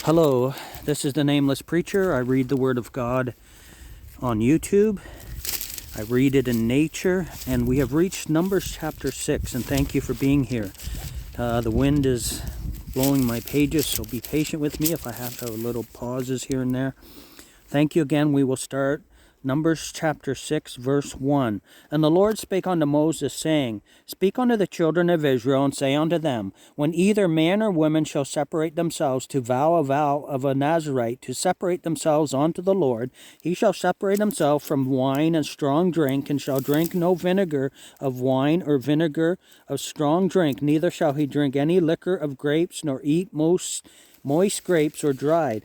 Hello, this is the Nameless Preacher. I read the Word of God on YouTube. I read it in nature, and we have reached Numbers chapter 6, and thank you for being here. The wind is blowing my pages, so be patient with me if I have little pauses here and there. Thank you again. We will start Numbers chapter 6, verse 1. And the Lord spake unto Moses, saying, Speak unto the children of Israel, and say unto them, When either man or woman shall separate themselves to vow a vow of a Nazerite, to separate themselves unto the Lord, he shall separate himself from wine and strong drink, and shall drink no vinegar of wine or vinegar of strong drink, neither shall he drink any liquor of grapes, nor eat moist grapes or dried.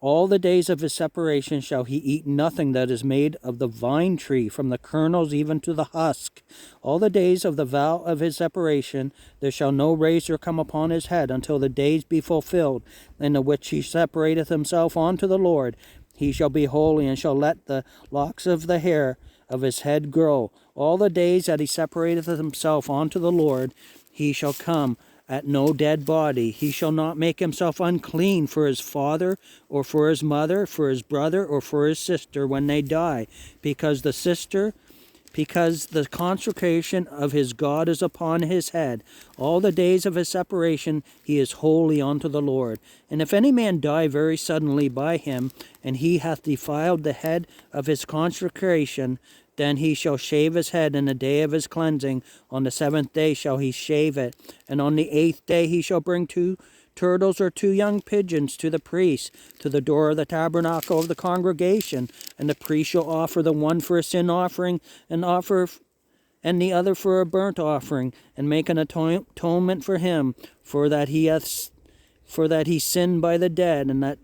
All the days of his separation shall he eat nothing that is made of the vine tree, from the kernels even to the husk. All the days of the vow of his separation there shall no razor come upon his head, until the days be fulfilled, in the which he separateth himself unto the Lord. He shall be holy, and shall let the locks of the hair of his head grow. All the days that he separateth himself unto the Lord, he shall come at no dead body. He shall not make himself unclean for his father, or for his mother, for his brother, or for his sister when they die, because the consecration of his God is upon his head. All the days of his separation he is holy unto the Lord. And if any man die very suddenly by him, and he hath defiled the head of his consecration, then he shall shave his head in the day of his cleansing. On the 7th day shall he shave it. And on the 8th day he shall bring 2 turtles or 2 young pigeons to the priest, to the door of the tabernacle of the congregation. And the priest shall offer the one for a sin offering, and the other for a burnt offering, and make an atonement for him, for that he sinned by the dead,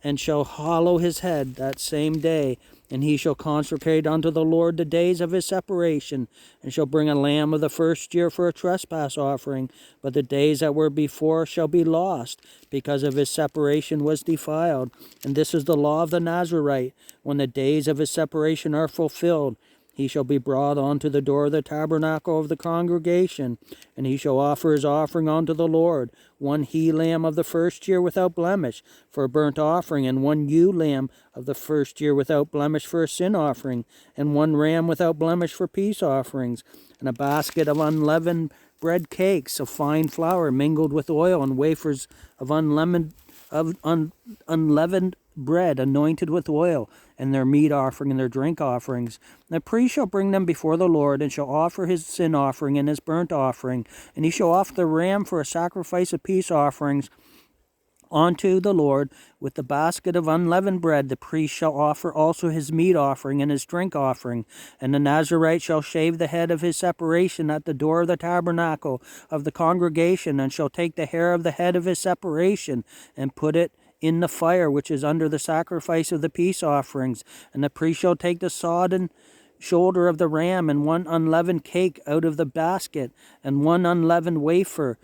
and shall hallow his head that same day. And he shall consecrate unto the Lord the days of his separation, and shall bring a lamb of the first year for a trespass offering. But the days that were before shall be lost, because of his separation was defiled. And this is the law of the Nazerite. When the days of his separation are fulfilled, he shall be brought unto the door of the tabernacle of the congregation, and he shall offer his offering unto the Lord, 1 he-lamb of the first year without blemish for a burnt offering, and 1 ewe-lamb of the first year without blemish for a sin offering, and 1 ram without blemish for peace offerings, and a basket of unleavened bread cakes of fine flour mingled with oil, and wafers of unleavened bread anointed with oil, and their meat offering and their drink offerings. The priest shall bring them before the Lord, and shall offer his sin offering and his burnt offering, and he shall offer the ram for a sacrifice of peace offerings unto the Lord. With the basket of unleavened bread the priest shall offer also his meat offering and his drink offering. And the Nazarite shall shave the head of his separation at the door of the tabernacle of the congregation, and shall take the hair of the head of his separation, and put it in the fire which is under the sacrifice of the peace offerings. And the priest shall take the sodden shoulder of the ram, and 1 unleavened cake out of the basket, and 1 unleavened wafer,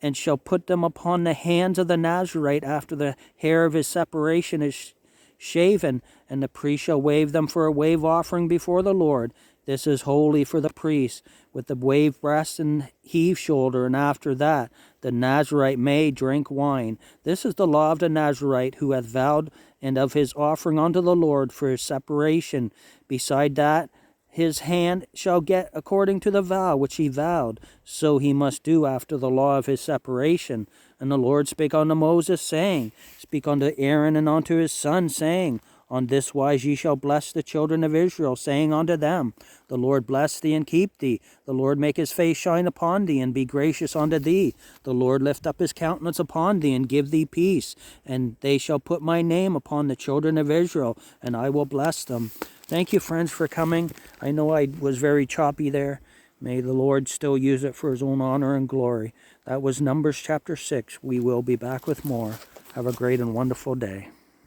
and shall put them upon the hands of the Nazarite after the hair of his separation is shaven, and the priest shall wave them for a wave offering before the Lord. This is holy for the priest, with the wave breast and heave shoulder, and after that the Nazarite may drink wine. This is the law of the Nazarite, who hath vowed, and of his offering unto the Lord for his separation. Beside that, his hand shall get according to the vow which he vowed, so he must do after the law of his separation. And the Lord spake unto Moses, saying, Speak unto Aaron and unto his sons, saying, On this wise ye shall bless the children of Israel, saying unto them, The Lord bless thee and keep thee. The Lord make his face shine upon thee, and be gracious unto thee. The Lord lift up his countenance upon thee, and give thee peace. And they shall put my name upon the children of Israel, and I will bless them. Thank you, friends, for coming. I know I was very choppy there. May the Lord still use it for his own honor and glory. That was Numbers chapter 6. We will be back with more. Have a great and wonderful day.